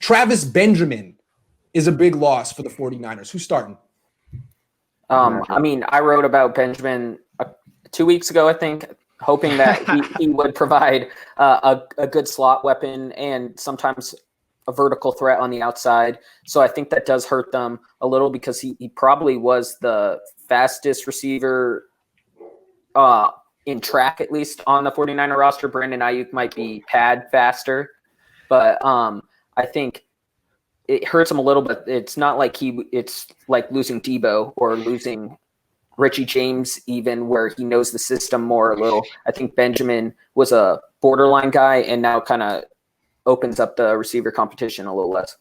Travis Benjamin is a big loss for the 49ers. Who's starting? I mean, I wrote about Benjamin 2 weeks ago, I think, hoping that he would provide a good slot weapon and sometimes a vertical threat on the outside. So I think that does hurt them a little because he probably was the fastest receiver in track, at least on the 49er roster. Brandon Ayuk might be pad faster, but I think it hurts him a little bit. It's not like it's like losing Debo or losing Richie James, even, where he knows the system more a little. I think Benjamin was a borderline guy and now kind of opens up the receiver competition a little less.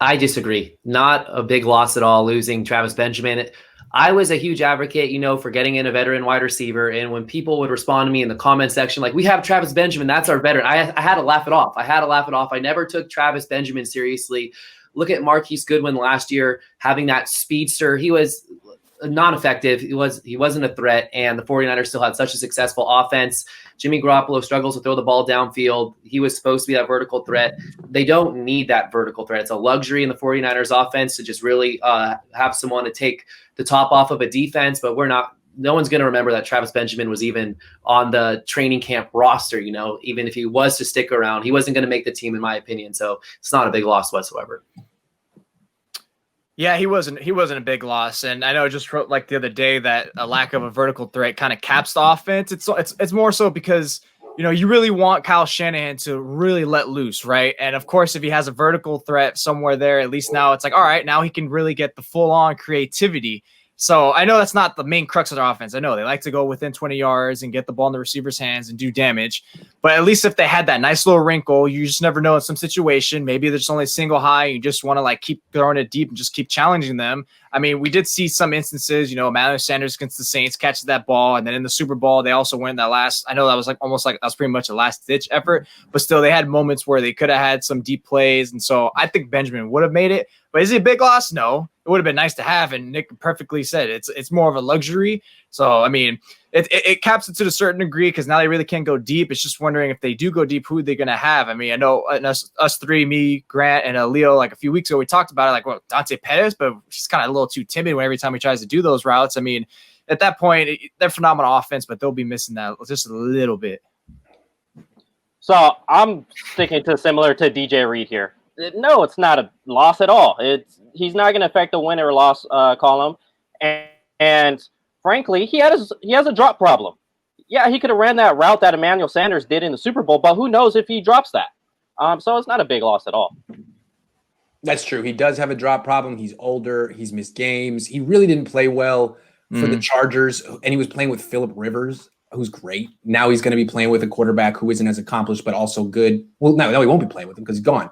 I disagree. Not a big loss at all, losing Travis Benjamin. I was a huge advocate, for getting in a veteran wide receiver. And when people would respond to me in the comment section, like, we have Travis Benjamin, that's our veteran, I had to laugh it off. I never took Travis Benjamin seriously. Look at Marquise Goodwin last year, having that speedster. He was non-effective. He wasn't a threat, and the 49ers still had such a successful offense. Jimmy Garoppolo struggles to throw the ball downfield. He was supposed to be that vertical threat. They don't need that vertical threat. It's a luxury in the 49ers offense to just really have someone to take the top off of a defense, but no one's going to remember that Travis Benjamin was even on the training camp roster. Even if he was to stick around, he wasn't going to make the team, in my opinion. So it's not a big loss whatsoever. Yeah, he wasn't a big loss. And I know I just wrote the other day that a lack of a vertical threat kind of caps the offense. It's more so because, you really want Kyle Shanahan to really let loose, right? And of course, if he has a vertical threat somewhere there, at least now it's like, all right, now he can really get the full on creativity. So I know that's not the main crux of their offense. I know they like to go within 20 yards and get the ball in the receiver's hands and do damage. But at least if they had that nice little wrinkle, you just never know in some situation. Maybe there's only a single high. You just want to keep throwing it deep and just keep challenging them. I mean, we did see some instances, Emmanuel Sanders against the Saints catches that ball. And then in the Super Bowl, they also win that last. I know that was that was pretty much a last ditch effort. But still, they had moments where they could have had some deep plays. And so I think Benjamin would have made it. But is it a big loss? No. It would have been nice to have, and Nick perfectly said it's more of a luxury. So I mean, it caps it to a certain degree because now they really can't go deep. It's just wondering if they do go deep, who they're gonna have. I mean, I know us three, me, Grant, and Leo, a few weeks ago, we talked about it, Dante Pettis, but she's kind of a little too timid every time he tries to do those routes. I mean, at that point, they're phenomenal offense, but they'll be missing that just a little bit. So I'm sticking to similar to DJ Reed here. No, it's not a loss at all. He's not going to affect the win or loss column, and frankly, he has a drop problem. Yeah, he could have ran that route that Emmanuel Sanders did in the Super Bowl, but who knows if he drops that? So it's not a big loss at all. That's true. He does have a drop problem. He's older. He's missed games. He really didn't play well for the Chargers, and he was playing with Phillip Rivers, who's great. Now he's going to be playing with a quarterback who isn't as accomplished, but also good. Well, no, he won't be playing with him because he's gone.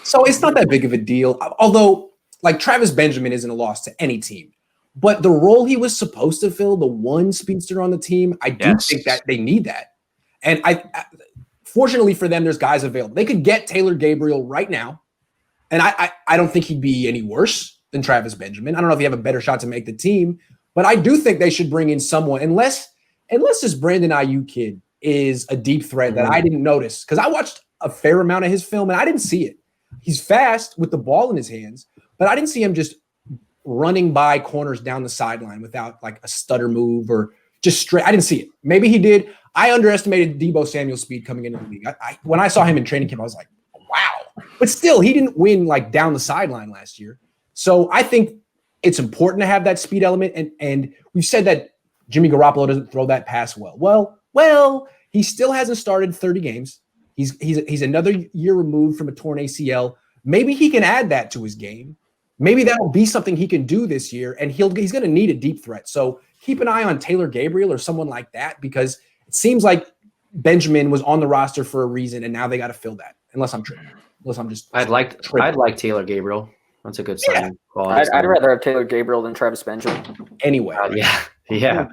So it's not that big of a deal. Although, Travis Benjamin isn't a loss to any team. But the role he was supposed to fill, the one speedster on the team, I do think that they need that. And fortunately for them, there's guys available. They could get Taylor Gabriel right now. And I don't think he'd be any worse than Travis Benjamin. I don't know if he have a better shot to make the team. But I do think they should bring in someone, unless this Brandon Ayuk kid is a deep threat that I didn't notice. Because I watched a fair amount of his film, and I didn't see it. He's fast with the ball in his hands, but I didn't see him just running by corners down the sideline without a stutter move or just straight. I didn't see it. Maybe he did. I underestimated Deebo Samuel's speed coming into the league. When I saw him in training camp, I was like, wow. But still, he didn't win down the sideline last year. So I think it's important to have that speed element. And we've said that Jimmy Garoppolo doesn't throw that pass well. Well, he still hasn't started 30 games. He's another year removed from a torn ACL. Maybe he can add that to his game. Maybe that'll be something he can do this year, and he's going to need a deep threat. So keep an eye on Taylor Gabriel or someone like that, because it seems like Benjamin was on the roster for a reason, and now they got to fill that. Unless I'm tripping. Unless I'm just. I'd like Taylor Gabriel. That's a good sign. I'd rather have Taylor Gabriel than Travis Benjamin. Anyway. Yeah.